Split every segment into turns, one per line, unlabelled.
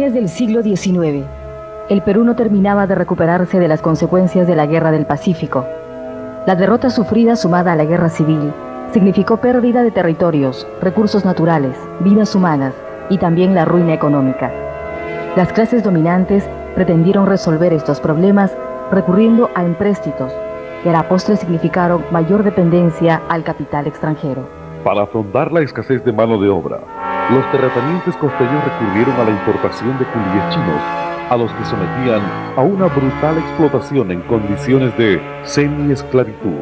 fines del siglo XIX, el Perú no terminaba de recuperarse de las consecuencias de la Guerra del Pacífico. La derrota sufrida sumada a la guerra civil significó pérdida de territorios, recursos naturales, vidas humanas y también la ruina económica. Las clases dominantes pretendieron resolver estos problemas recurriendo a empréstitos, que a la postre significaron mayor dependencia al capital extranjero.
Para afrontar la escasez de mano de obra, los terratenientes costeños recurrieron a la importación de culíes chinos, a los que sometían a una brutal explotación en condiciones de semi-esclavitud.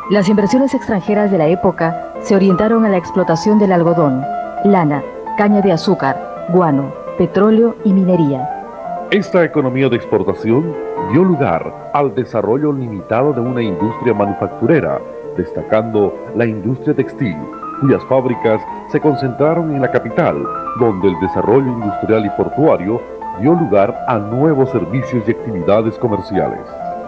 Las inversiones extranjeras de la época se orientaron a la explotación del algodón, lana, caña de azúcar, guano, petróleo y minería.
Esta economía de exportación dio lugar al desarrollo limitado de una industria manufacturera, destacando la industria textil, cuyas fábricas se concentraron en la capital, donde el desarrollo industrial y portuario dio lugar a nuevos servicios y actividades comerciales.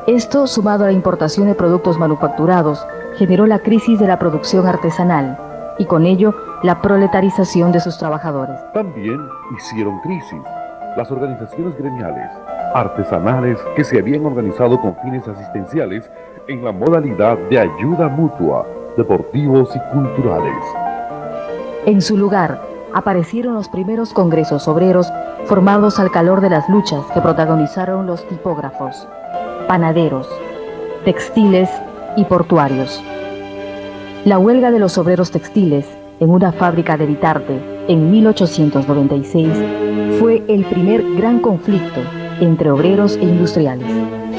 Esto, sumado a la importación de productos manufacturados, generó la crisis de la producción artesanal y con ello la proletarización de sus trabajadores.
También hicieron crisis las organizaciones gremiales, artesanales que se habían organizado con fines asistenciales en la modalidad de ayuda mutua, deportivos y culturales.
En su lugar, aparecieron los primeros congresos obreros formados al calor de las luchas que protagonizaron los tipógrafos, panaderos, textiles y portuarios. La huelga de los obreros textiles en una fábrica de Vitarte en 1896 fue el primer gran conflicto entre obreros e industriales.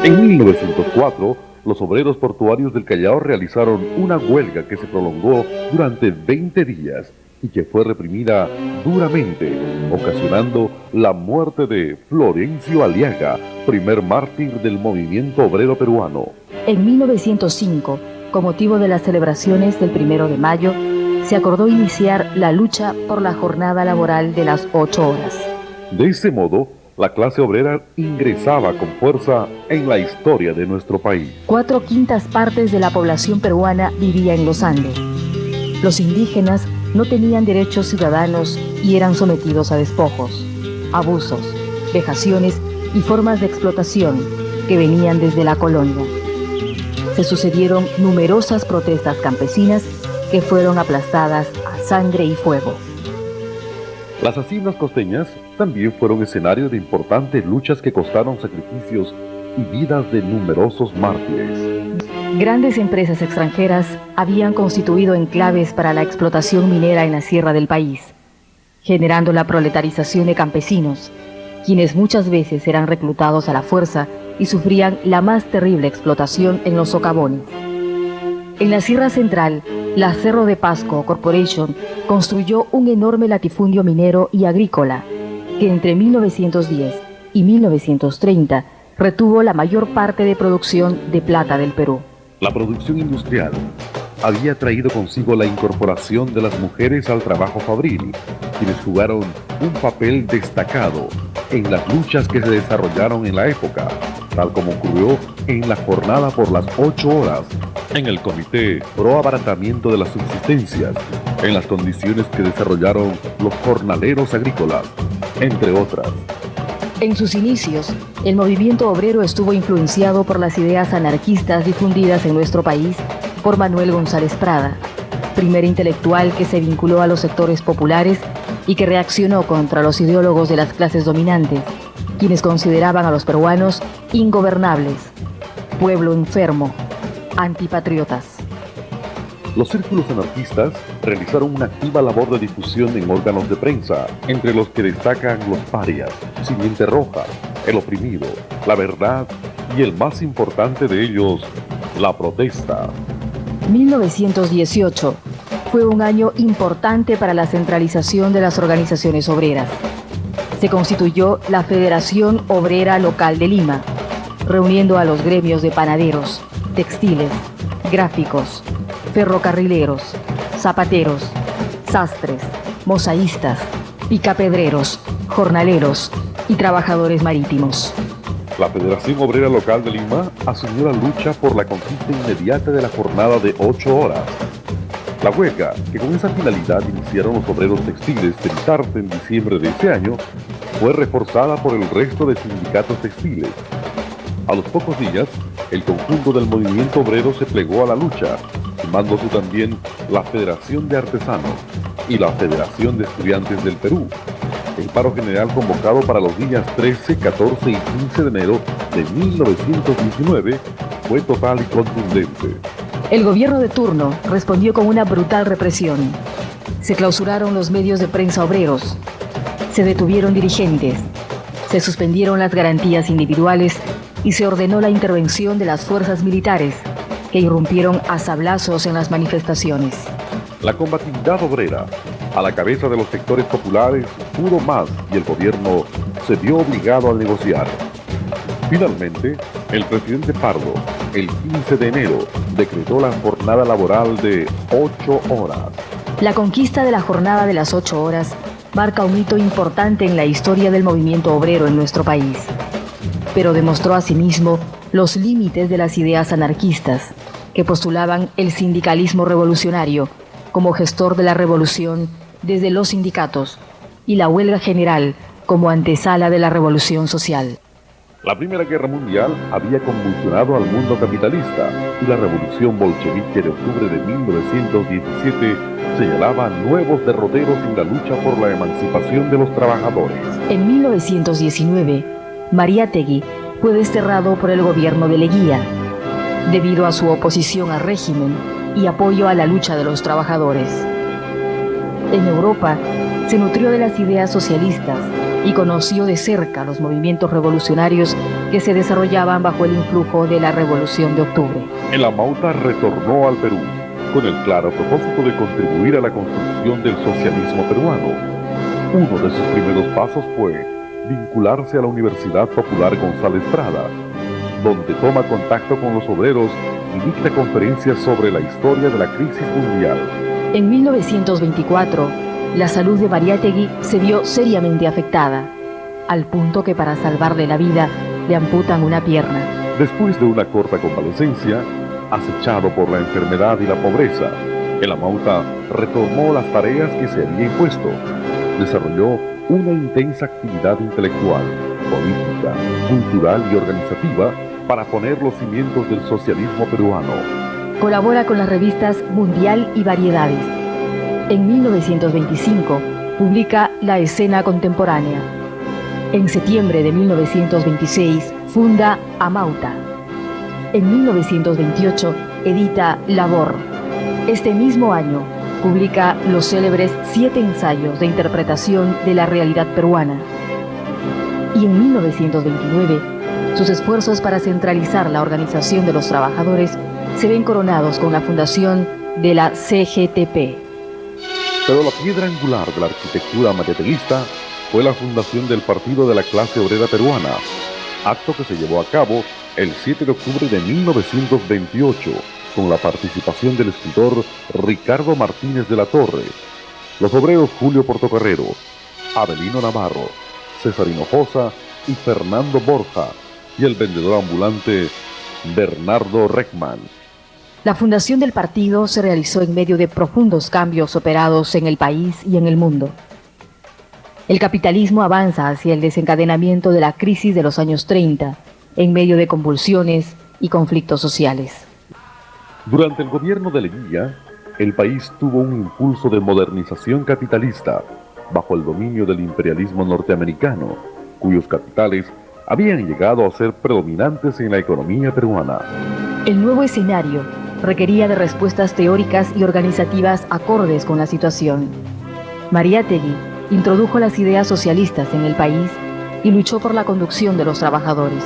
En 1904, los obreros portuarios del Callao realizaron una huelga que se prolongó durante 20 días y que fue reprimida duramente, ocasionando la muerte de Florencio Aliaga, primer mártir del movimiento obrero peruano.
En 1905, con motivo de las celebraciones del 1 de mayo, se acordó iniciar la lucha por la jornada laboral de las 8 horas.
De ese modo, la clase obrera ingresaba con fuerza en la historia de nuestro país.
4/5 partes de la población peruana vivía en los Andes. Los indígenas no tenían derechos ciudadanos y eran sometidos a despojos, abusos, vejaciones y formas de explotación que venían desde la colonia. Se sucedieron numerosas protestas campesinas que fueron aplastadas a sangre y fuego.
Las haciendas costeñas también fueron escenario de importantes luchas que costaron sacrificios y vidas de numerosos mártires.
Grandes empresas extranjeras habían constituido enclaves para la explotación minera en la sierra del país, generando la proletarización de campesinos, quienes muchas veces eran reclutados a la fuerza y sufrían la más terrible explotación en los socavones. En la Sierra Central, la Cerro de Pasco Corporation construyó un enorme latifundio minero y agrícola que entre 1910 y 1930 retuvo la mayor parte de producción de plata del Perú.
La producción industrial había traído consigo la incorporación de las mujeres al trabajo fabril, quienes jugaron un papel destacado en las luchas que se desarrollaron en la época, tal como ocurrió en la jornada por las 8 horas, en el Comité Pro Abaratamiento de las Subsistencias, en las condiciones que desarrollaron los jornaleros agrícolas, entre otras.
En sus inicios, el movimiento obrero estuvo influenciado por las ideas anarquistas difundidas en nuestro país por Manuel González Prada, primer intelectual que se vinculó a los sectores populares y que reaccionó contra los ideólogos de las clases dominantes, quienes consideraban a los peruanos ingobernables, pueblo enfermo, antipatriotas.
Los círculos anarquistas realizaron una activa labor de difusión en órganos de prensa, entre los que destacan los parias, Simiente Roja, El Oprimido, La Verdad y el más importante de ellos, La Protesta.
1918 fue un año importante para la centralización de las organizaciones obreras. Se constituyó la Federación Obrera Local de Lima, reuniendo a los gremios de panaderos, textiles, gráficos, ferrocarrileros, zapateros, sastres, mozaístas, picapedreros, jornaleros y trabajadores marítimos.
La Federación Obrera Local de Lima asumió la lucha por la conquista inmediata de la jornada de 8 horas. La huelga, que con esa finalidad iniciaron los obreros textiles de Vitarte en diciembre de ese año, fue reforzada por el resto de sindicatos textiles. A los pocos días, el conjunto del movimiento obrero se plegó a la lucha, sumándose también la Federación de Artesanos y la Federación de Estudiantes del Perú. El paro general convocado para los días 13, 14 y 15 de enero de 1919 fue total y contundente.
El gobierno de turno respondió con una brutal represión. Se clausuraron los medios de prensa obreros, se detuvieron dirigentes, se suspendieron las garantías individuales y se ordenó la intervención de las fuerzas militares, que irrumpieron a sablazos en las manifestaciones.
La combatividad obrera, a la cabeza de los sectores populares, pudo más y el gobierno se vio obligado a negociar. Finalmente, el presidente Pardo, el 15 de enero, decretó la jornada laboral de 8 horas.
La conquista de la jornada de las 8 horas marca un hito importante en la historia del movimiento obrero en nuestro país, pero demostró asimismo los límites de las ideas anarquistas, que postulaban el sindicalismo revolucionario como gestor de la revolución desde los sindicatos y la huelga general como antesala de la revolución social.
La Primera Guerra Mundial había convulsionado al mundo capitalista y la revolución bolchevique de octubre de 1917 señalaba nuevos derroteros en la lucha por la emancipación de los trabajadores.
En 1919, Mariátegui fue desterrado por el gobierno de Leguía, debido a su oposición al régimen y apoyo a la lucha de los trabajadores. En Europa, se nutrió de las ideas socialistas y conoció de cerca los movimientos revolucionarios que se desarrollaban bajo el influjo de la Revolución de Octubre.
El Amauta retornó al Perú con el claro propósito de contribuir a la construcción del socialismo peruano. Uno de sus primeros pasos fue vincularse a la Universidad Popular González Prada, donde toma contacto con los obreros y dicta conferencias sobre la historia de la crisis mundial.
En 1924, la salud de Mariátegui se vio seriamente afectada, al punto que para salvarle la vida le amputan una pierna.
Después de una corta convalecencia, acechado por la enfermedad y la pobreza, el Amauta retomó las tareas que se había impuesto. Desarrolló una intensa actividad intelectual, política, cultural y organizativa para poner los cimientos del socialismo peruano.
Colabora con las revistas Mundial y Variedades. En 1925 publica La Escena Contemporánea. En septiembre de 1926 funda Amauta. En 1928 edita Labor. Este mismo año publica los célebres 7 ensayos de interpretación de la realidad peruana. Y en 1929, sus esfuerzos para centralizar la organización de los trabajadores se ven coronados con la fundación de la CGTP.
Pero la piedra angular de la arquitectura mariáteguista fue la fundación del Partido de la Clase Obrera Peruana, acto que se llevó a cabo el 7 de octubre de 1928, con la participación del escritor Ricardo Martínez de la Torre, los obreros Julio Portocarrero, Avelino Navarro, César Hinojosa y Fernando Borja, y el vendedor ambulante Bernardo Reckman.
La fundación del partido se realizó en medio de profundos cambios operados en el país y en el mundo. El capitalismo avanza hacia el desencadenamiento de la crisis de los años 30, en medio de convulsiones y conflictos sociales.
Durante el gobierno de Leguía, el país tuvo un impulso de modernización capitalista bajo el dominio del imperialismo norteamericano, cuyos capitales habían llegado a ser predominantes en la economía peruana.
El nuevo escenario requería de respuestas teóricas y organizativas acordes con la situación. Mariátegui introdujo las ideas socialistas en el país y luchó por la conducción de los trabajadores,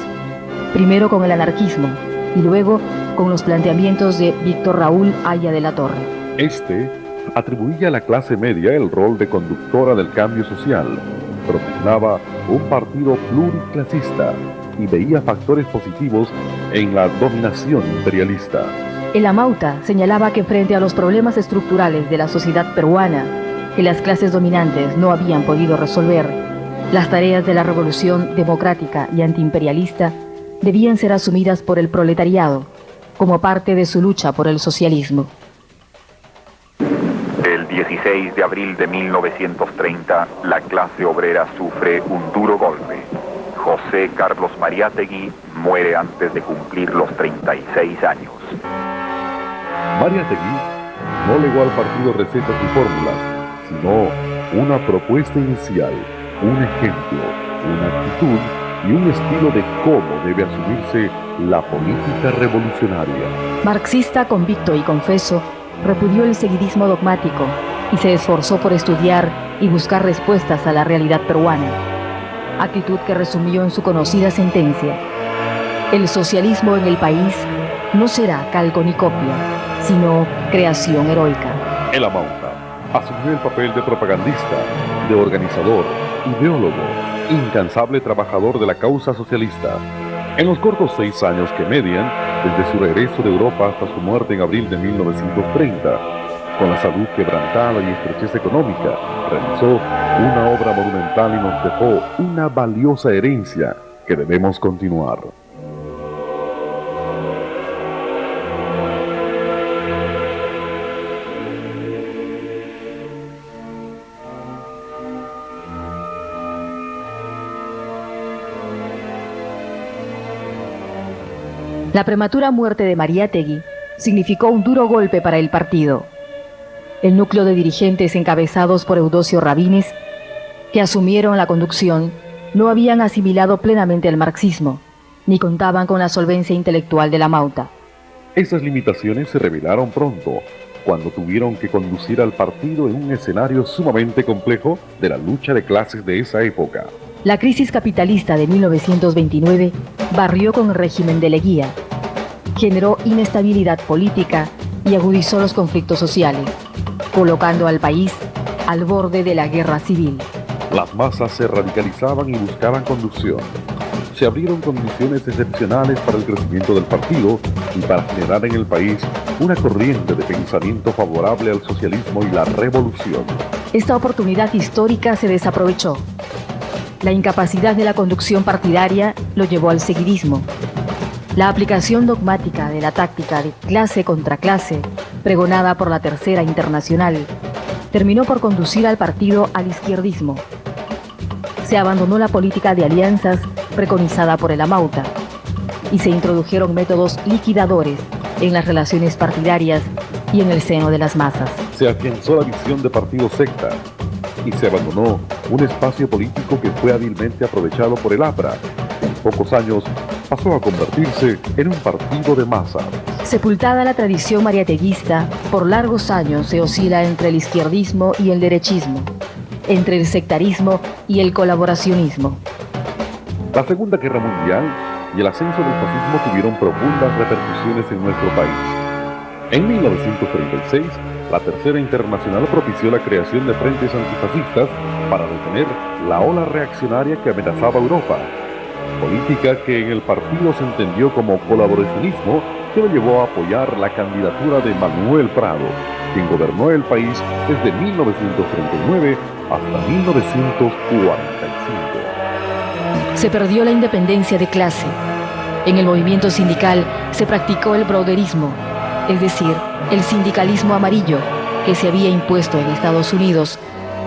primero con el anarquismo y luego con los planteamientos de Víctor Raúl Haya de la Torre.
Este atribuía a la clase media el rol de conductora del cambio social, propugnaba un partido pluriclasista y veía factores positivos en la dominación imperialista.
El Amauta señalaba que frente a los problemas estructurales de la sociedad peruana que las clases dominantes no habían podido resolver, las tareas de la revolución democrática y antiimperialista debían ser asumidas por el proletariado como parte de su lucha por el socialismo.
El 16 de abril de 1930, la clase obrera sufre un duro golpe. José Carlos Mariátegui muere antes de cumplir los 36 años.
Mariátegui no legó al partido recetas y fórmulas, sino una propuesta inicial, un ejemplo, una actitud y un estilo de cómo debe asumirse la política revolucionaria.
Marxista convicto y confeso, repudió el seguidismo dogmático y se esforzó por estudiar y buscar respuestas a la realidad peruana. Actitud que resumió en su conocida sentencia: el socialismo en el país no será calco ni copia, sino creación heroica.
El Amauta asumió el papel de propagandista, de organizador, ideólogo, incansable trabajador de la causa socialista. En los cortos 6 años que median, desde su regreso de Europa hasta su muerte en abril de 1930, con la salud quebrantada y estrechez económica, realizó una obra monumental y nos dejó una valiosa herencia que debemos continuar.
La prematura muerte de Mariátegui significó un duro golpe para el partido. El núcleo de dirigentes encabezados por Eudosio Rabines, que asumieron la conducción, no habían asimilado plenamente el marxismo, ni contaban con la solvencia intelectual de la Amauta.
Esas limitaciones se revelaron pronto, cuando tuvieron que conducir al partido en un escenario sumamente complejo de la lucha de clases de esa época.
La crisis capitalista de 1929 barrió con el régimen de Leguía, generó inestabilidad política y agudizó los conflictos sociales, colocando al país al borde de la guerra civil.
Las masas se radicalizaban y buscaban conducción. Se abrieron condiciones excepcionales para el crecimiento del partido y para generar en el país una corriente de pensamiento favorable al socialismo y la revolución.
Esta oportunidad histórica se desaprovechó. La incapacidad de la conducción partidaria lo llevó al seguidismo. La aplicación dogmática de la táctica de clase contra clase, pregonada por la Tercera Internacional, terminó por conducir al partido al izquierdismo. Se abandonó la política de alianzas preconizada por el Amauta y se introdujeron métodos liquidadores en las relaciones partidarias y en el seno de las masas.
Se afianzó la visión de partido secta y se abandonó un espacio político que fue hábilmente aprovechado por el APRA. En pocos años pasó a convertirse en un partido de masas.
Sepultada la tradición mariateguista, por largos años se oscila entre el izquierdismo y el derechismo, entre el sectarismo y el colaboracionismo.
La Segunda Guerra Mundial y el ascenso del fascismo tuvieron profundas repercusiones en nuestro país. En 1936, la Tercera Internacional propició la creación de frentes antifascistas para detener la ola reaccionaria que amenazaba Europa, política que en el partido se entendió como colaboracionismo, que lo llevó a apoyar la candidatura de Manuel Prado, quien gobernó el país desde 1939 hasta 1945.
Se perdió la independencia de clase. En el movimiento sindical se practicó el broderismo, es decir, el sindicalismo amarillo que se había impuesto en Estados Unidos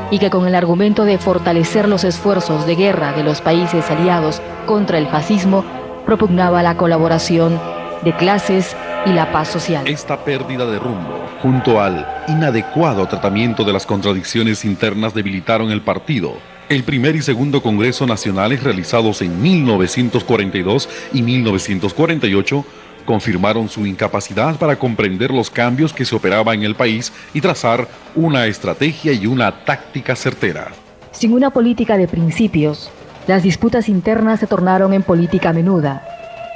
y que con el argumento de fortalecer los esfuerzos de guerra de los países aliados contra el fascismo, propugnaba la colaboración de clases y la paz social.
Esta pérdida de rumbo, junto al inadecuado tratamiento de las contradicciones internas, debilitaron el partido. El primer y segundo Congreso Nacionales, realizados en 1942 y 1948, confirmaron su incapacidad para comprender los cambios que se operaban en el país y trazar una estrategia y una táctica certera.
Sin una política de principios, las disputas internas se tornaron en política menuda,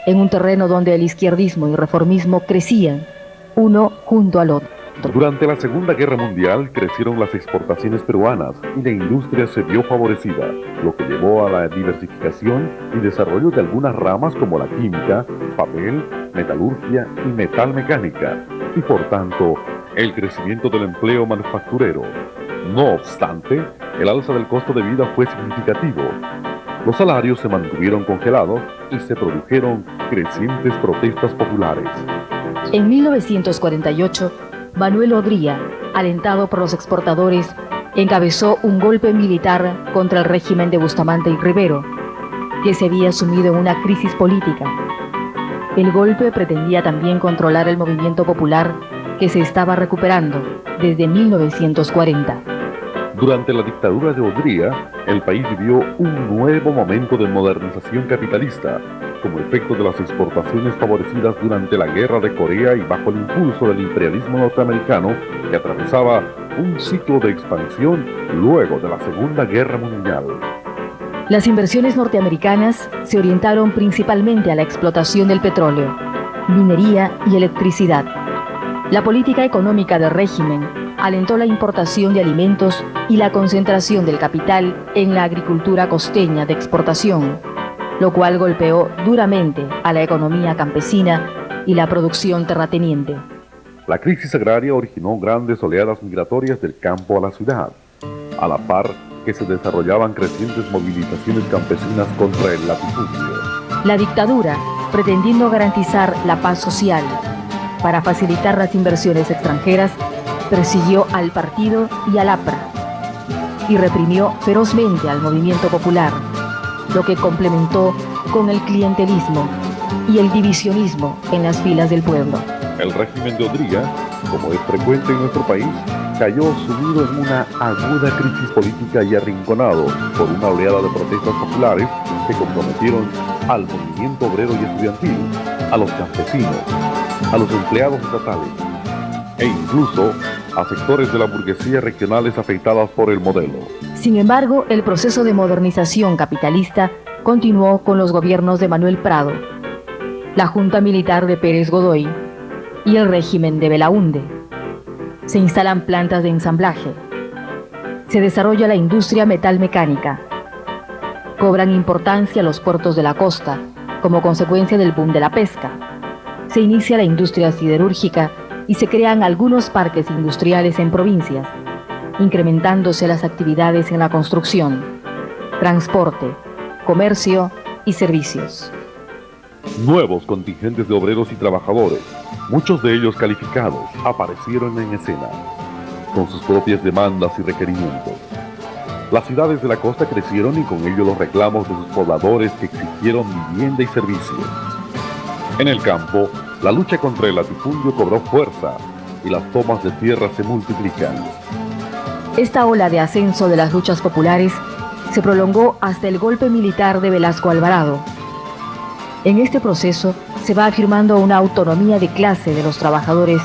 en un terreno donde el izquierdismo y reformismo crecían, uno junto al otro.
Durante la Segunda Guerra Mundial crecieron las exportaciones peruanas y la industria se vio favorecida, lo que llevó a la diversificación y desarrollo de algunas ramas como la química, papel, metalurgia y metalmecánica, y por tanto, el crecimiento del empleo manufacturero. No obstante, el alza del costo de vida fue significativo. Los salarios se mantuvieron congelados y se produjeron crecientes protestas populares.
En 1948, Manuel Odría, alentado por los exportadores, encabezó un golpe militar contra el régimen de Bustamante y Rivero, que se había sumido en una crisis política. El golpe pretendía también controlar el movimiento popular que se estaba recuperando desde 1940.
Durante la dictadura de Odría, el país vivió un nuevo momento de modernización capitalista, como efecto de las exportaciones favorecidas durante la Guerra de Corea y bajo el impulso del imperialismo norteamericano que atravesaba un ciclo de expansión luego de la Segunda Guerra Mundial.
Las inversiones norteamericanas se orientaron principalmente a la explotación del petróleo, minería y electricidad. La política económica del régimen alentó la importación de alimentos y la concentración del capital en la agricultura costeña de exportación, lo cual golpeó duramente a la economía campesina y la producción terrateniente.
La crisis agraria originó grandes oleadas migratorias del campo a la ciudad, a la par que se desarrollaban crecientes movilizaciones campesinas contra el latifundio.
La dictadura, pretendiendo garantizar la paz social para facilitar las inversiones extranjeras, persiguió al partido y al APRA y reprimió ferozmente al movimiento popular, lo que complementó con el clientelismo y el divisionismo en las filas del pueblo.
El régimen de Odría, como es frecuente en nuestro país, cayó sumido en una aguda crisis política y arrinconado por una oleada de protestas populares que comprometieron al movimiento obrero y estudiantil, a los campesinos, a los empleados estatales e incluso a sectores de la burguesía regionales afectadas por el modelo.
Sin embargo, el proceso de modernización capitalista continuó con los gobiernos de Manuel Prado, la Junta Militar de Pérez Godoy y el régimen de Belaúnde. Se instalan plantas de ensamblaje. Se desarrolla la industria metalmecánica. Cobran importancia los puertos de la costa como consecuencia del boom de la pesca. Se inicia la industria siderúrgica y se crean algunos parques industriales en provincias, incrementándose las actividades en la construcción, transporte, comercio y servicios.
Nuevos contingentes de obreros y trabajadores, muchos de ellos calificados, aparecieron en escena, con sus propias demandas y requerimientos. Las ciudades de la costa crecieron y con ello los reclamos de sus pobladores que exigieron vivienda y servicios. En el campo, la lucha contra el latifundio cobró fuerza y las tomas de tierra se multiplican.
Esta ola de ascenso de las luchas populares se prolongó hasta el golpe militar de Velasco Alvarado. En este proceso se va afirmando una autonomía de clase de los trabajadores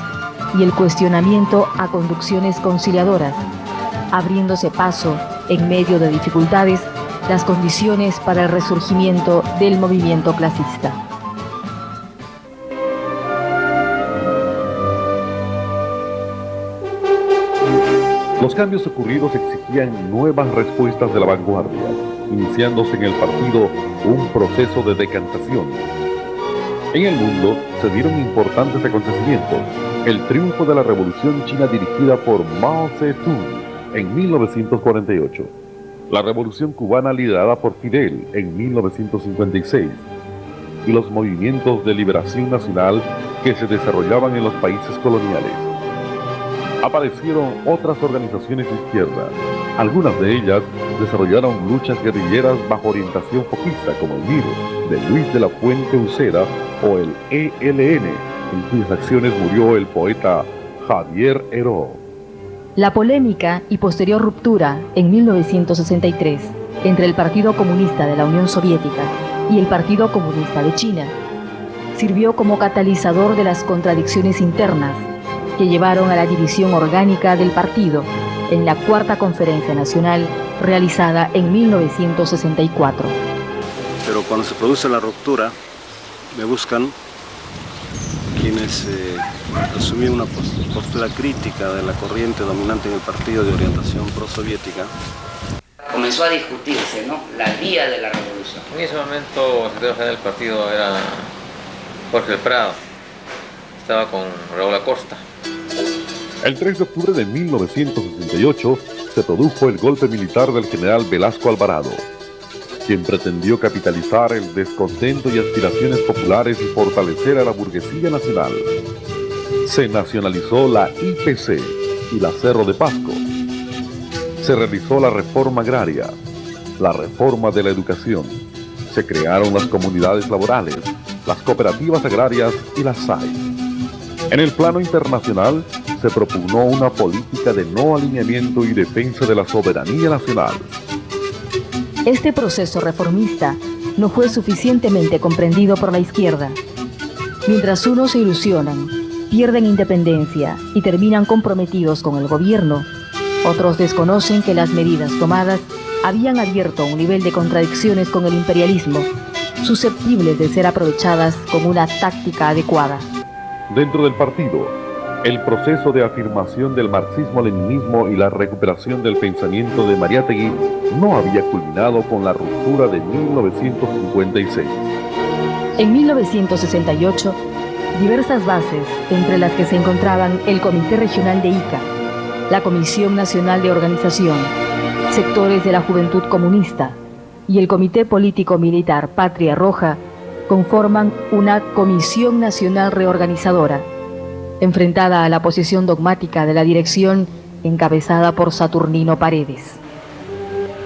y el cuestionamiento a conducciones conciliadoras, abriéndose paso, en medio de dificultades, las condiciones para el resurgimiento del movimiento clasista.
Los cambios ocurridos exigían nuevas respuestas de la vanguardia, iniciándose en el partido un proceso de decantación. En el mundo se dieron importantes acontecimientos. El triunfo de la Revolución China dirigida por Mao Zedong en 1948. La Revolución Cubana liderada por Fidel en 1956. Y los movimientos de liberación nacional que se desarrollaban en los países coloniales. Aparecieron otras organizaciones de izquierda. Algunas de ellas desarrollaron luchas guerrilleras bajo orientación foquista, como el MIR, de Luis de la Fuente Uceda, o el ELN, en cuyas acciones murió el poeta Javier Heró.
La polémica y posterior ruptura en 1963 entre el Partido Comunista de la Unión Soviética y el Partido Comunista de China sirvió como catalizador de las contradicciones internas que llevaron a la división orgánica del partido en la Cuarta Conferencia Nacional realizada en 1964.
Pero cuando se produce la ruptura, me buscan quienes asumían una postura crítica de la corriente dominante en el partido de orientación prosoviética.
Comenzó a discutirse, ¿no?, la vía de la revolución.
En ese momento el secretario general del partido era Jorge del Prado, estaba con Raúl Acosta.
El 3 de octubre de 1968 se produjo el golpe militar del general Velasco Alvarado, quien pretendió capitalizar el descontento y aspiraciones populares y fortalecer a la burguesía nacional. Se nacionalizó la IPC, y la Cerro de Pasco. Se realizó la reforma agraria, la reforma de la educación, se crearon las comunidades laborales, las cooperativas agrarias y las SAI. En el plano internacional, se propugnó una política de no alineamiento y defensa de la soberanía nacional.
Este proceso reformista no fue suficientemente comprendido por la izquierda. Mientras unos se ilusionan, pierden independencia y terminan comprometidos con el gobierno, otros desconocen que las medidas tomadas habían abierto un nivel de contradicciones con el imperialismo, susceptibles de ser aprovechadas como una táctica adecuada.
Dentro del partido, el proceso de afirmación del marxismo-leninismo y la recuperación del pensamiento de Mariátegui no había culminado con la ruptura de 1956.
En 1968, diversas bases, entre las que se encontraban el Comité Regional de Ica, la Comisión Nacional de Organización, sectores de la Juventud Comunista y el Comité Político Militar Patria Roja, conforman una Comisión Nacional Reorganizadora, enfrentada a la posición dogmática de la dirección encabezada por Saturnino Paredes.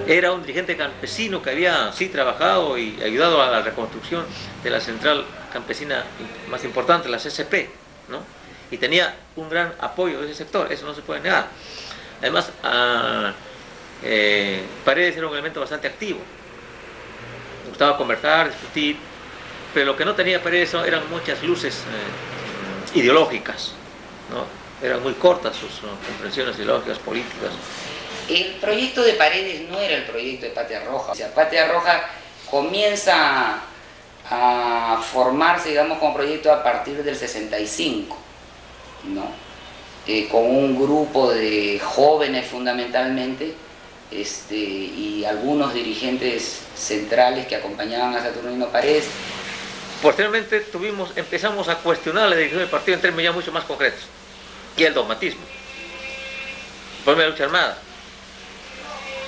Era un dirigente campesino que había sí trabajado y ayudado a la reconstrucción de la central campesina más importante, la CCP, ¿no? Y tenía un gran apoyo de ese sector, eso no se puede negar. Además, Paredes era un elemento bastante activo, le gustaba conversar, discutir, pero lo que no tenía Paredes eran muchas luces ideológicas, ¿no? Eran muy cortas sus comprensiones ideológicas, políticas.
El proyecto de Paredes no era el proyecto de Patria Roja. O sea, Patria Roja comienza a formarse, digamos, como proyecto a partir del 65, ¿no? Con un grupo de jóvenes fundamentalmente, y algunos dirigentes centrales que acompañaban a Saturnino Paredes.
Posteriormente empezamos a cuestionar la dirección del partido en términos ya mucho más concretos, y el dogmatismo, el problema de la lucha armada,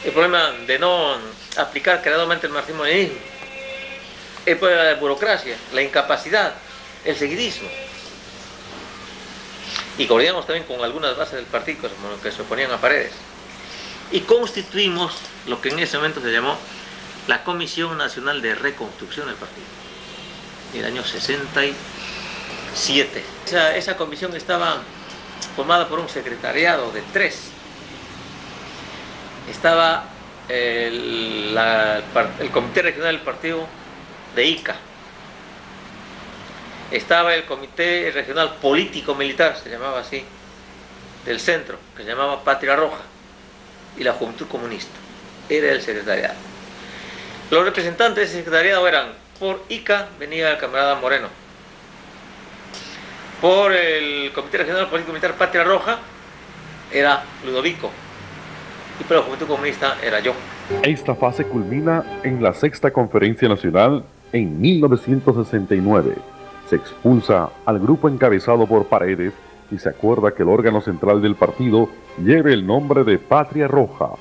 el problema de no aplicar creadoramente el marxismo-leninismo, el problema de la burocracia, la incapacidad, el seguidismo. Y coordinamos también con algunas bases del partido que se oponían a Paredes. Y constituimos lo que en ese momento se llamó la Comisión Nacional de Reconstrucción del partido, en el año 67. Esa comisión estaba formada por un secretariado de 3. Estaba el Comité Regional del Partido de Ica. Estaba el Comité Regional Político Militar, se llamaba así, del centro, que se llamaba Patria Roja, y la Juventud Comunista. Era el secretariado. Los representantes de ese secretariado eran, por Ica venía el camarada Moreno, por el Comité Regional Político Militar Patria Roja era Ludovico, y por la Juventud Comunista era yo.
Esta fase culmina en la Sexta Conferencia Nacional en 1969. Se expulsa al grupo encabezado por Paredes y se acuerda que el órgano central del partido lleve el nombre de Patria Roja.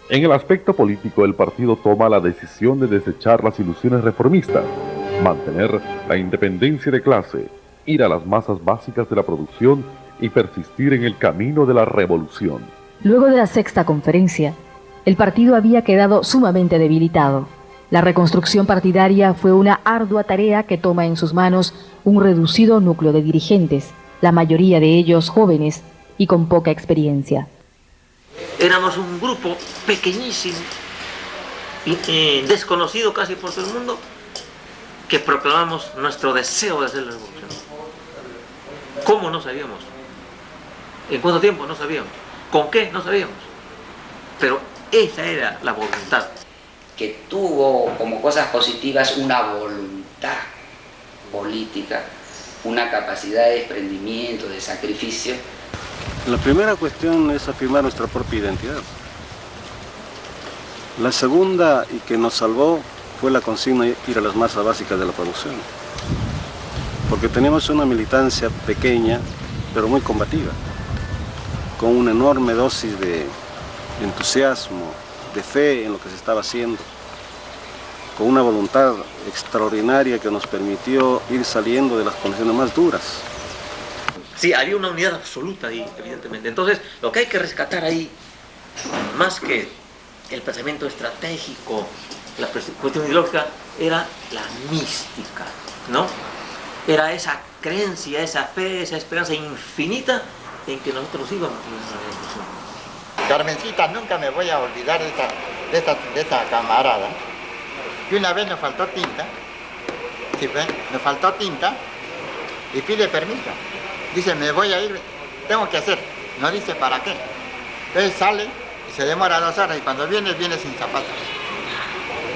En el aspecto político, el partido toma la decisión de desechar las ilusiones reformistas, mantener la independencia de clase, ir a las masas básicas de la producción y persistir en el camino de la revolución.
Luego de la Sexta Conferencia, el partido había quedado sumamente debilitado. La reconstrucción partidaria fue una ardua tarea que toma en sus manos un reducido núcleo de dirigentes, la mayoría de ellos jóvenes y con poca experiencia.
Éramos un grupo pequeñísimo, desconocido casi por todo el mundo, que proclamamos nuestro deseo de hacer la revolución. ¿Cómo? No sabíamos. ¿En cuánto tiempo? No sabíamos. ¿Con qué? No sabíamos. Pero esa era la voluntad.
Que tuvo como cosas positivas una voluntad política, una capacidad de desprendimiento, de sacrificio.
La primera cuestión es afirmar nuestra propia identidad. La segunda, y que nos salvó, fue la consigna de ir a las masas básicas de la producción. Porque teníamos una militancia pequeña, pero muy combativa, con una enorme dosis de entusiasmo, de fe en lo que se estaba haciendo, con una voluntad extraordinaria que nos permitió ir saliendo de las condiciones más duras.
Sí, había una unidad absoluta ahí, evidentemente. Entonces, lo que hay que rescatar ahí, más que el pensamiento estratégico, la cuestión ideológica, era la mística, ¿no? Era esa creencia, esa fe, esa esperanza infinita en que nosotros íbamos a nuestra revolución.
Carmencita, nunca me voy a olvidar de esta camarada. Y una vez nos faltó tinta, ¿sí fue? Nos faltó tinta y pide permiso. Dice, me voy a ir, tengo que hacer. No dice para qué. Entonces sale y se demora 2 horas y cuando viene sin zapatos.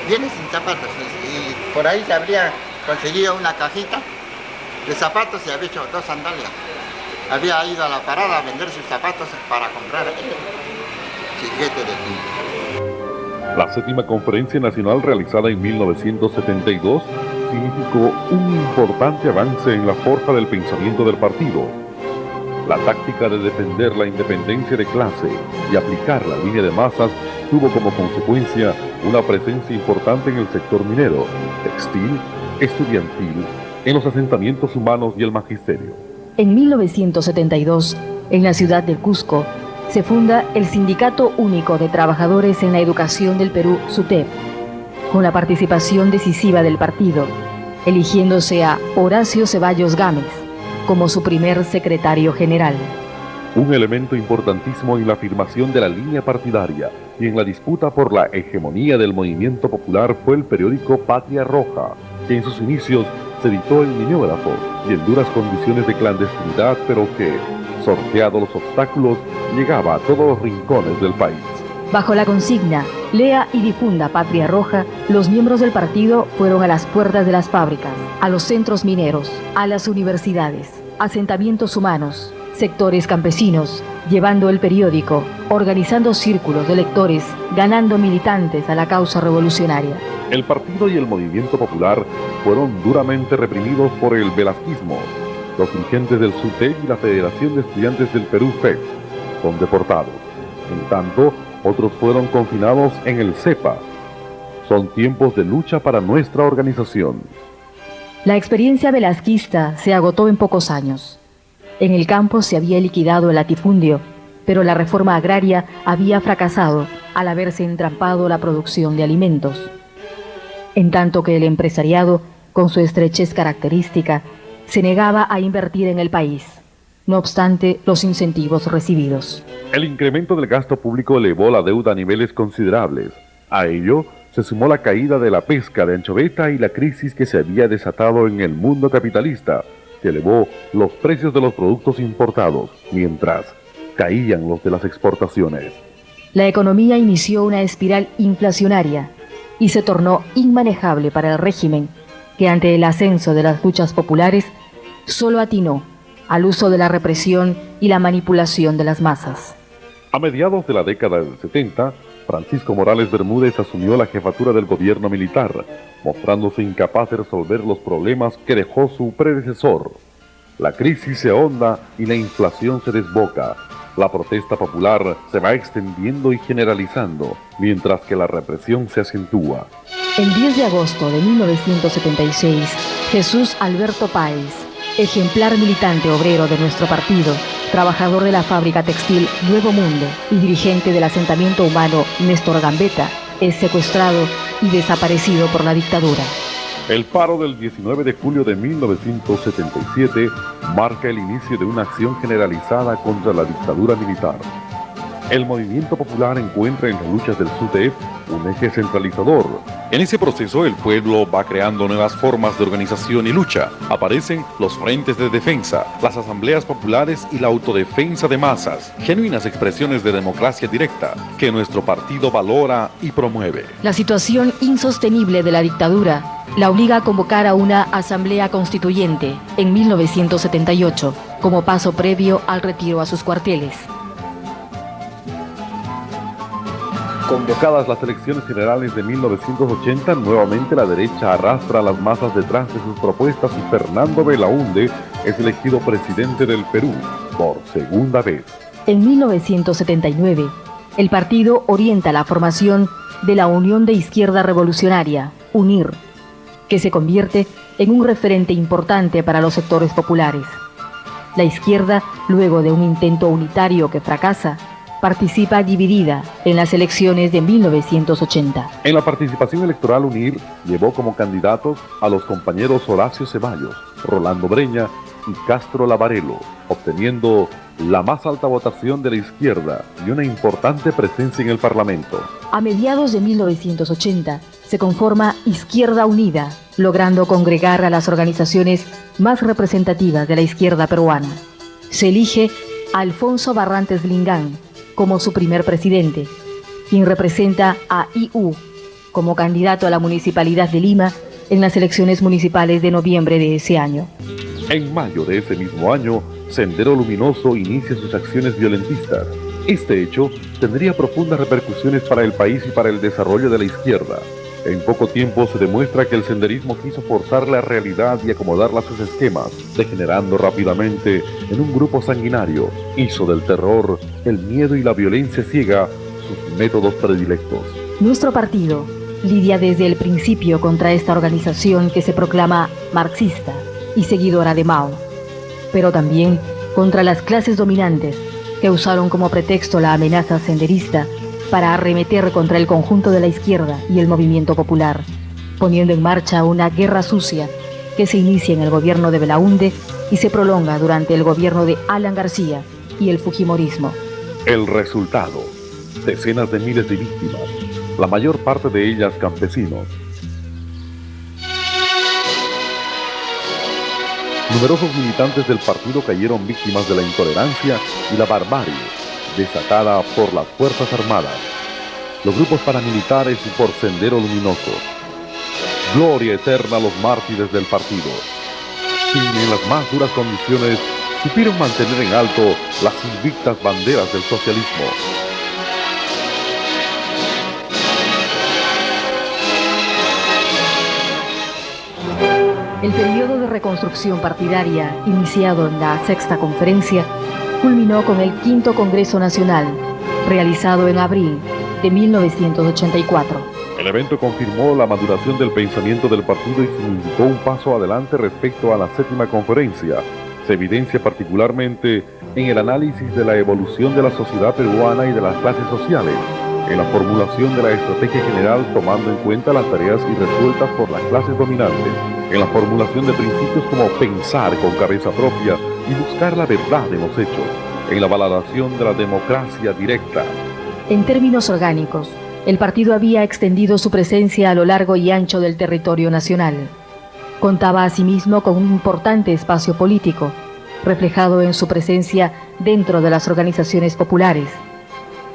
Viene sin zapatos y por ahí se habría conseguido una cajita de zapatos y había hecho 2 sandalias. Había ido a la parada a vender sus zapatos para comprar el chiquete de tinta.
La 7ª Conferencia Nacional realizada en 1972 significó un importante avance en la forja del pensamiento del partido. La táctica de defender la independencia de clase y aplicar la línea de masas tuvo como consecuencia una presencia importante en el sector minero, textil, estudiantil, en los asentamientos humanos y el magisterio.
En 1972, en la ciudad del Cusco, se funda el Sindicato Único de Trabajadores en la Educación del Perú, SUTEP, con la participación decisiva del partido, eligiéndose a Horacio Ceballos Gámez como su primer secretario general.
Un elemento importantísimo en la afirmación de la línea partidaria y en la disputa por la hegemonía del movimiento popular fue el periódico Patria Roja, que en sus inicios se editó en mimeógrafo y en duras condiciones de clandestinidad, pero que, sorteados los obstáculos, llegaba a todos los rincones del país.
Bajo la consigna, lea y difunda Patria Roja, los miembros del partido fueron a las puertas de las fábricas, a los centros mineros, a las universidades, asentamientos humanos, sectores campesinos, llevando el periódico, organizando círculos de lectores, ganando militantes a la causa revolucionaria.
El partido y el movimiento popular fueron duramente reprimidos por el velasquismo. Los dirigentes del SUTEP y la Federación de Estudiantes del Perú, FED, son deportados. En tanto, otros fueron confinados en el CEPA. Son tiempos de lucha para nuestra organización.
La experiencia velasquista se agotó en pocos años. En el campo se había liquidado el latifundio, pero la reforma agraria había fracasado al haberse entrampado la producción de alimentos. En tanto que el empresariado, con su estrechez característica, se negaba a invertir en el país, no obstante los incentivos recibidos.
El incremento del gasto público elevó la deuda a niveles considerables. A ello se sumó la caída de la pesca de anchoveta y la crisis que se había desatado en el mundo capitalista, que elevó los precios de los productos importados, mientras caían los de las exportaciones.
La economía inició una espiral inflacionaria y se tornó inmanejable para el régimen, que ante el ascenso de las luchas populares solo atinó al uso de la represión y la manipulación de las masas.
A mediados de la década del 70, Francisco Morales Bermúdez asumió la jefatura del gobierno militar, mostrándose incapaz de resolver los problemas que dejó su predecesor. La crisis se ahonda y la inflación se desboca. La protesta popular se va extendiendo y generalizando, mientras que la represión se acentúa.
El 10 de agosto de 1976, Jesús Alberto Páez, ejemplar militante obrero de nuestro partido, trabajador de la fábrica textil Nuevo Mundo y dirigente del asentamiento humano Néstor Gambetta, es secuestrado y desaparecido por la dictadura.
El paro del 19 de julio de 1977 marca el inicio de una acción generalizada contra la dictadura militar. El movimiento popular encuentra en las luchas del SUTEP un eje centralizador.
En ese proceso el pueblo va creando nuevas formas de organización y lucha. Aparecen los frentes de defensa, las asambleas populares y la autodefensa de masas, genuinas expresiones de democracia directa que nuestro partido valora y promueve.
La situación insostenible de la dictadura la obliga a convocar a una asamblea constituyente en 1978 como paso previo al retiro a sus cuarteles.
Convocadas las elecciones generales de 1980, nuevamente la derecha arrastra a las masas detrás de sus propuestas y Fernando Belaúnde es elegido presidente del Perú por segunda vez.
En 1979, el partido orienta la formación de la Unión de Izquierda Revolucionaria, UNIR, que se convierte en un referente importante para los sectores populares. La izquierda, luego de un intento unitario que fracasa, participa dividida en las elecciones de 1980.
En la participación electoral UNIR llevó como candidatos a los compañeros Horacio Ceballos, Rolando Breña y Castro Lavarello, obteniendo la más alta votación de la izquierda y una importante presencia en el Parlamento.
A mediados de 1980 se conforma Izquierda Unida, logrando congregar a las organizaciones más representativas de la izquierda peruana. Se elige a Alfonso Barrantes Lingán como su primer presidente, quien representa a IU como candidato a la Municipalidad de Lima en las elecciones municipales de noviembre de ese año.
En mayo de ese mismo año, Sendero Luminoso inicia sus acciones violentistas. Este hecho tendría profundas repercusiones para el país y para el desarrollo de la izquierda. En poco tiempo se demuestra que el senderismo quiso forzar la realidad y acomodarla a sus esquemas, degenerando rápidamente en un grupo sanguinario. Hizo del terror, el miedo y la violencia ciega sus métodos predilectos.
Nuestro partido lidia desde el principio contra esta organización que se proclama marxista y seguidora de Mao, pero también contra las clases dominantes que usaron como pretexto la amenaza senderista para arremeter contra el conjunto de la izquierda y el movimiento popular, poniendo en marcha una guerra sucia que se inicia en el gobierno de Belaúnde y se prolonga durante el gobierno de Alan García y el fujimorismo.
El resultado: decenas de miles de víctimas, la mayor parte de ellas campesinos. Numerosos militantes del partido cayeron víctimas de la intolerancia y la barbarie desatada por las Fuerzas Armadas, los grupos paramilitares y por Sendero Luminoso. Gloria eterna a los mártires del partido, quienes en las más duras condiciones supieron mantener en alto las invictas banderas del socialismo.
El periodo de reconstrucción partidaria, iniciado en la Sexta Conferencia, culminó con el Quinto Congreso Nacional, realizado en abril de 1984.
El evento confirmó la maduración del pensamiento del partido y significó un paso adelante respecto a la Séptima Conferencia. Se evidencia particularmente en el análisis de la evolución de la sociedad peruana y de las clases sociales, en la formulación de la estrategia general tomando en cuenta las tareas irresueltas por las clases dominantes, en la formulación de principios como pensar con cabeza propia y buscar la verdad en los hechos, en la valoración de la democracia directa.
En términos orgánicos, el partido había extendido su presencia a lo largo y ancho del territorio nacional. Contaba asimismo con un importante espacio político, reflejado en su presencia dentro de las organizaciones populares,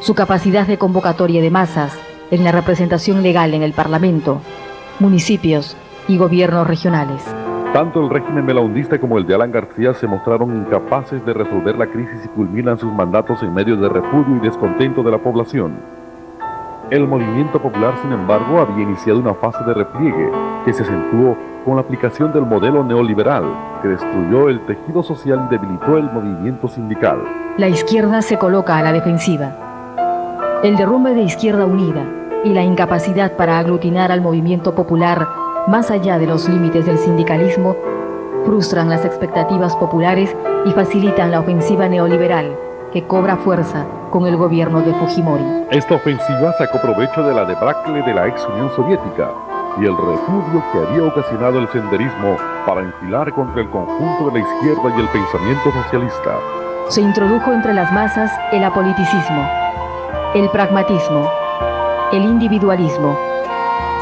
su capacidad de convocatoria de masas en la representación legal en el Parlamento, municipios y gobiernos regionales.
Tanto el régimen belaundista como el de Alan García se mostraron incapaces de resolver la crisis y culminan sus mandatos en medio de repudio y descontento de la población. El movimiento popular, sin embargo, había iniciado una fase de repliegue que se acentuó con la aplicación del modelo neoliberal que destruyó el tejido social y debilitó el movimiento sindical.
La izquierda se coloca a la defensiva. El derrumbe de Izquierda Unida y la incapacidad para aglutinar al movimiento popular más allá de los límites del sindicalismo frustran las expectativas populares y facilitan la ofensiva neoliberal que cobra fuerza con el gobierno de Fujimori.
Esta ofensiva sacó provecho de la debacle de la ex Unión Soviética y el repudio que había ocasionado el senderismo para enfilar contra el conjunto de la izquierda y el pensamiento socialista.
Se introdujo entre las masas el apoliticismo, el pragmatismo, el individualismo.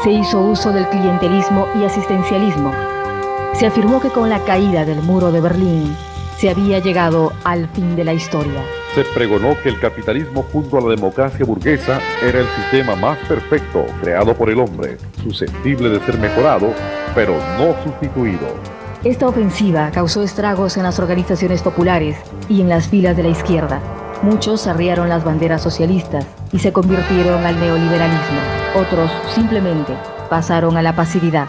Se hizo uso del clientelismo y asistencialismo. Se afirmó que con la caída del muro de Berlín se había llegado al fin de la historia.
Se pregonó que el capitalismo junto a la democracia burguesa era el sistema más perfecto creado por el hombre, susceptible de ser mejorado, pero no sustituido.
Esta ofensiva causó estragos en las organizaciones populares y en las filas de la izquierda. Muchos arriaron las banderas socialistas y se convirtieron al neoliberalismo. Otros simplemente pasaron a la pasividad.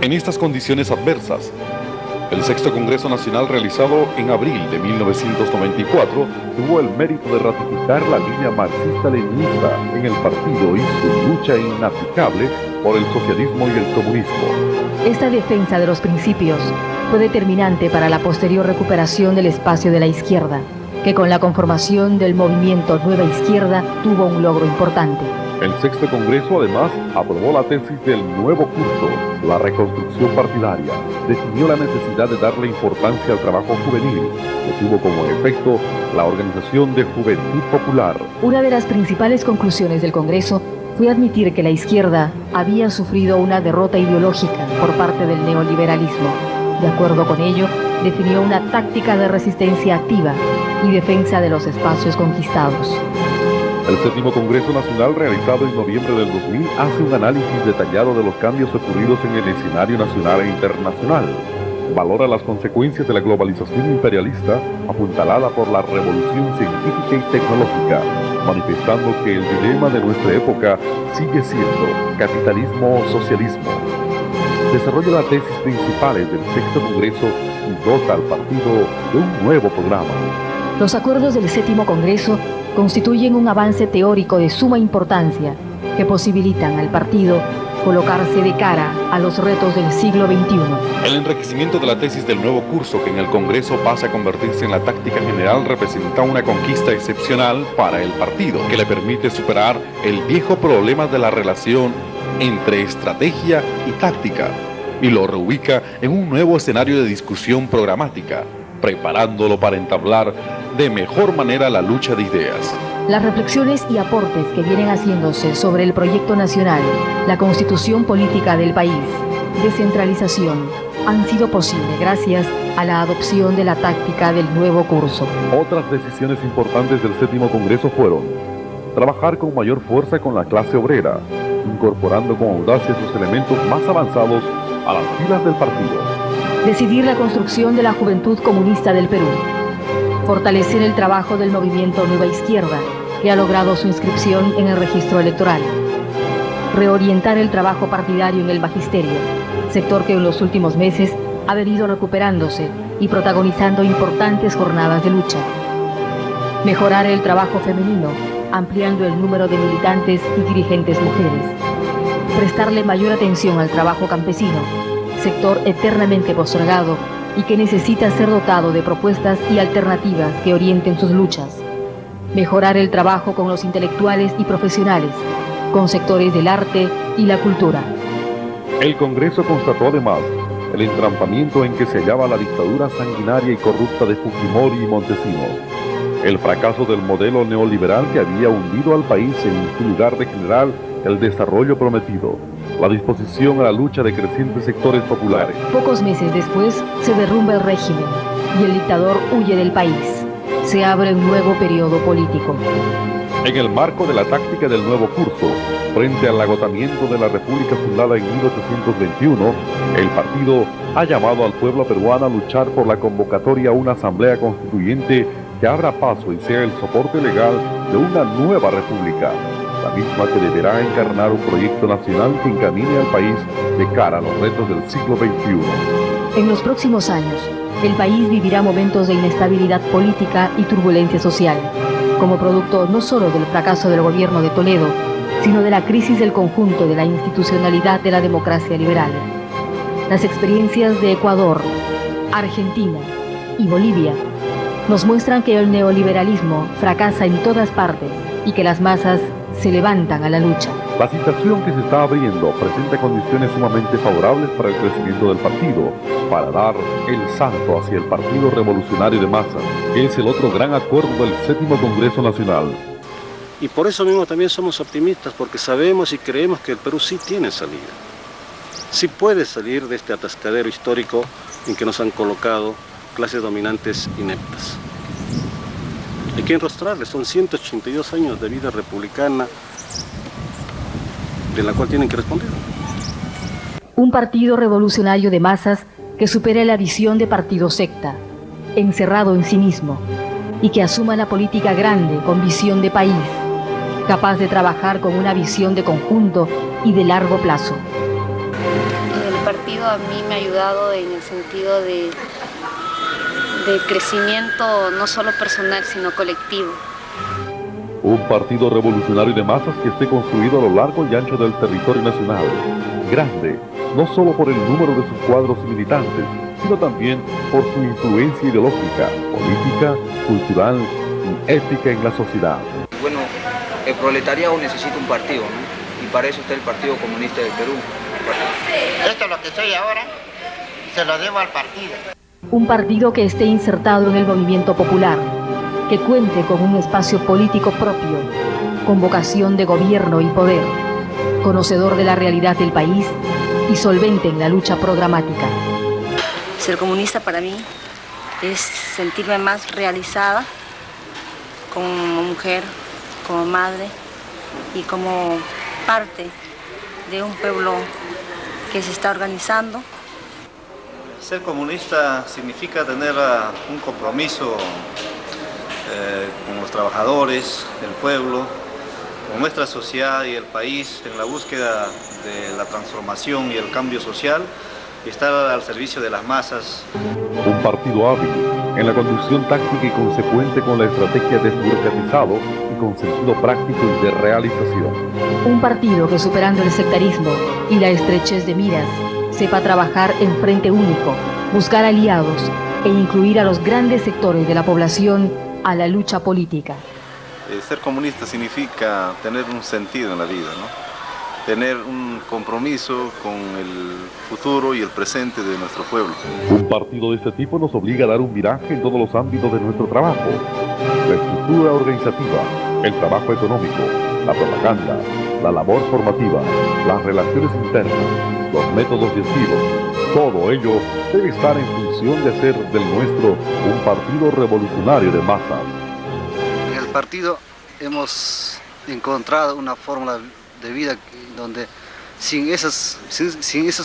En estas condiciones adversas, El sexto Congreso Nacional, realizado en abril de 1994, tuvo el mérito de ratificar la línea marxista-leninista en el partido y su lucha inaplazable por el socialismo y el comunismo.
Esta defensa de los principios fue determinante para la posterior recuperación del espacio de la izquierda, que con la conformación del movimiento Nueva Izquierda tuvo un logro importante.
El sexto Congreso además aprobó la tesis del nuevo curso, la reconstrucción partidaria, definió la necesidad de darle importancia al trabajo juvenil, que tuvo como efecto la organización de Juventud Popular.
Una de las principales conclusiones del Congreso fue admitir que la izquierda había sufrido una derrota ideológica por parte del neoliberalismo. De acuerdo con ello, definió una táctica de resistencia activa y defensa de los espacios conquistados.
El séptimo Congreso Nacional, realizado en noviembre del 2000, hace un análisis detallado de los cambios ocurridos en el escenario nacional e internacional. Valora las consecuencias de la globalización imperialista apuntalada por la revolución científica y tecnológica, manifestando que el dilema de nuestra época sigue siendo capitalismo o socialismo. Desarrolla las tesis principales del sexto Congreso y dota al partido de un nuevo programa.
Los acuerdos del séptimo Congreso constituyen un avance teórico de suma importancia que posibilitan al partido colocarse de cara a los retos del siglo XXI.
El enriquecimiento de la tesis del nuevo curso, que en el Congreso pasa a convertirse en la táctica general, representa una conquista excepcional para el partido, que le permite superar el viejo problema de la relación entre estrategia y táctica, y lo reubica en un nuevo escenario de discusión programática, preparándolo para entablar de mejor manera la lucha de ideas.
Las reflexiones y aportes que vienen haciéndose sobre el proyecto nacional, la constitución política del país, descentralización, han sido posibles gracias a la adopción de la táctica del nuevo curso.
Otras decisiones importantes del séptimo Congreso fueron trabajar con mayor fuerza con la clase obrera, incorporando con audacia sus elementos más avanzados a las filas del partido.
Decidir la construcción de la Juventud Comunista del Perú. Fortalecer el trabajo del movimiento Nueva Izquierda, que ha logrado su inscripción en el registro electoral. Reorientar el trabajo partidario en el magisterio, sector que en los últimos meses ha venido recuperándose y protagonizando importantes jornadas de lucha. Mejorar el trabajo femenino, ampliando el número de militantes y dirigentes mujeres. Prestarle mayor atención al trabajo campesino, sector eternamente postergado y que necesita ser dotado de propuestas y alternativas que orienten sus luchas. Mejorar el trabajo con los intelectuales y profesionales, con sectores del arte y la cultura.
El Congreso constató además el entrampamiento en que se hallaba la dictadura sanguinaria y corrupta de Fujimori y Montesinos, el fracaso del modelo neoliberal que había hundido al país en su lugar de generar el desarrollo prometido, la disposición a la lucha de crecientes sectores populares.
Pocos meses después se derrumba el régimen y el dictador huye del país. Se abre un nuevo periodo político.
En el marco de la táctica del nuevo curso, frente al agotamiento de la República fundada en 1821, el partido ha llamado al pueblo peruano a luchar por la convocatoria a una asamblea constituyente que abra paso y sea el soporte legal de una nueva república, la misma que deberá encarnar un proyecto nacional que encamine al país de cara a los retos del siglo XXI.
En los próximos años, el país vivirá momentos de inestabilidad política y turbulencia social, como producto no solo del fracaso del gobierno de Toledo, sino de la crisis del conjunto de la institucionalidad de la democracia liberal. Las experiencias de Ecuador, Argentina y Bolivia nos muestran que el neoliberalismo fracasa en todas partes y que las masas se levantan a la lucha.
La situación que se está abriendo presenta condiciones sumamente favorables para el crecimiento del partido, para dar el salto hacia el Partido Revolucionario de Masas, que es el otro gran acuerdo del séptimo Congreso Nacional.
Y por eso mismo también somos optimistas, porque sabemos y creemos que el Perú sí tiene salida. Sí puede salir de este atascadero histórico en que nos han colocado clases dominantes ineptas. Hay que enrostrarles, son 182 años de vida republicana de la cual tienen que responder.
Un partido revolucionario de masas que supere la visión de partido secta, encerrado en sí mismo, y que asuma la política grande con visión de país, capaz de trabajar con una visión de conjunto y de largo plazo.
El partido partido a mí me ha ayudado en el sentido de crecimiento no solo personal, sino colectivo.
Un partido revolucionario de masas que esté construido a lo largo y ancho del territorio nacional. Grande, no solo por el número de sus cuadros y militantes, sino también por su influencia ideológica, política, cultural y ética en la sociedad.
Bueno, el proletariado necesita un partido, ¿no? Y para eso está el Partido Comunista del Perú.
Esto es lo que soy ahora, se lo debo al partido.
Un partido que esté insertado en el movimiento popular, que cuente con un espacio político propio, con vocación de gobierno y poder, conocedor de la realidad del país y solvente en la lucha programática.
Ser comunista para mí es sentirme más realizada como mujer, como madre y como parte de un pueblo que se está organizando.
Ser comunista significa tener un compromiso con los trabajadores, el pueblo, con nuestra sociedad y el país en la búsqueda de la transformación y el cambio social y estar al servicio de las masas.
Un partido hábil en la conducción táctica y consecuente con la estrategia desburocratizado y con sentido práctico y de realización.
Un partido que, superando el sectarismo y la estrechez de miras, sepa trabajar en frente único, buscar aliados e incluir a los grandes sectores de la población a la lucha política.
Ser comunista significa tener un sentido en la vida, ¿no? Tener un compromiso con el futuro y el presente de nuestro pueblo.
Un partido de este tipo nos obliga a dar un viraje en todos los ámbitos de nuestro trabajo. La estructura organizativa, el trabajo económico, la propaganda, la labor formativa, las relaciones internas, los métodos y estilos, todo ello debe estar en función de hacer del nuestro un partido revolucionario de masas.
En el partido hemos encontrado una fórmula de vida donde sin esos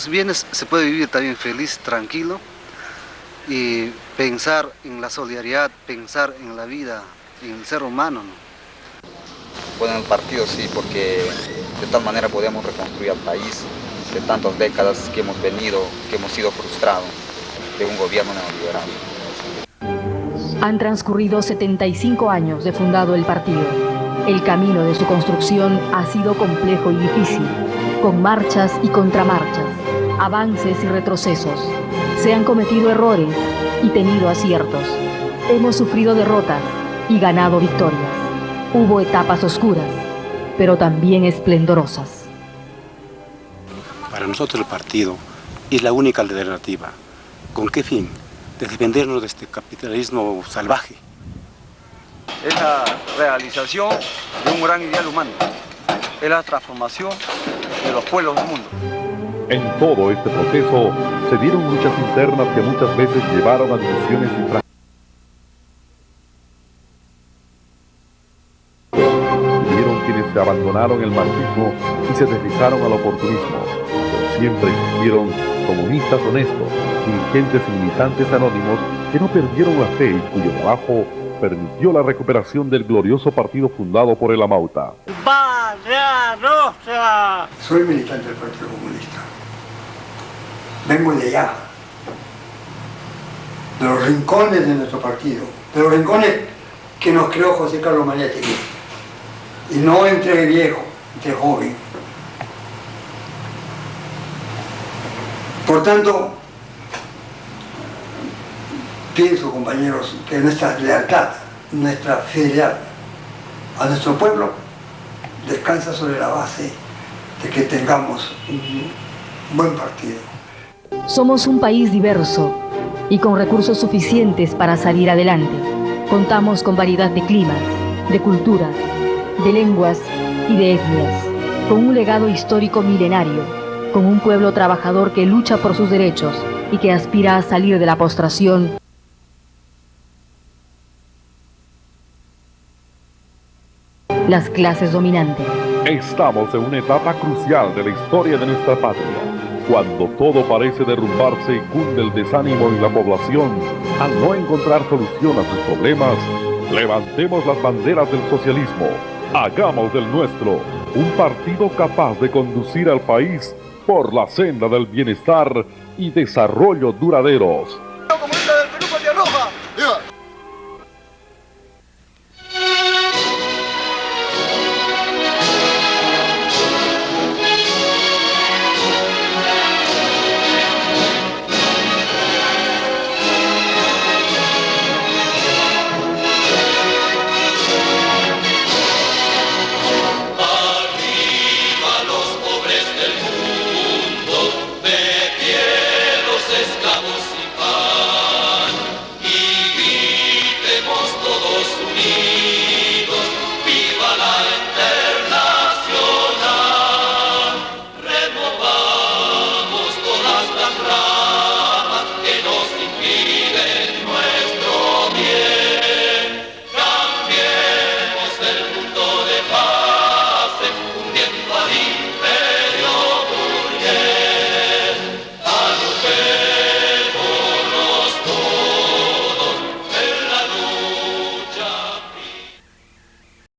bienes se puede vivir también feliz, tranquilo y pensar en la solidaridad, pensar en la vida, en el ser humano, ¿no?
Bueno, en el partido sí, porque de tal manera podemos reconstruir al país de tantas décadas que hemos venido, que hemos sido frustrados de un gobierno neoliberal.
Han transcurrido 75 años de fundado el partido. El camino de su construcción ha sido complejo y difícil, con marchas y contramarchas, avances y retrocesos. Se han cometido errores y tenido aciertos. Hemos sufrido derrotas y ganado victorias. Hubo etapas oscuras, pero también esplendorosas.
Para nosotros el partido es la única alternativa. ¿Con qué fin? De defendernos de este capitalismo salvaje.
Es la realización de un gran ideal humano, es la transformación de los pueblos del mundo.
En todo este proceso se dieron luchas internas que muchas veces llevaron a divisiones y fracturas. Hubieron quienes se abandonaron el marxismo y se deslizaron al oportunismo, pero siempre existieron comunistas honestos, dirigentes y militantes anónimos que no perdieron la fe y cuyo trabajo permitió la recuperación del glorioso partido fundado por el Amauta.
¡Patria Nostra!
Soy militante del Partido Comunista. Vengo de allá, de los rincones de nuestro partido, de los rincones que nos creó José Carlos Mariátegui. Y no entre viejo, entre joven. Por tanto, pienso, compañeros, que nuestra lealtad, nuestra fidelidad a nuestro pueblo descansa sobre la base de que tengamos un buen partido.
Somos un país diverso y con recursos suficientes para salir adelante. Contamos con variedad de climas, de culturas, de lenguas y de etnias, con un legado histórico milenario, con un pueblo trabajador que lucha por sus derechos y que aspira a salir de la postración las clases dominantes.
Estamos en una etapa crucial de la historia de nuestra patria. Cuando todo parece derrumbarse y cunde el desánimo en la población, al no encontrar solución a sus problemas, levantemos las banderas del socialismo. Hagamos del nuestro un partido capaz de conducir al país por la senda del bienestar y desarrollo duraderos.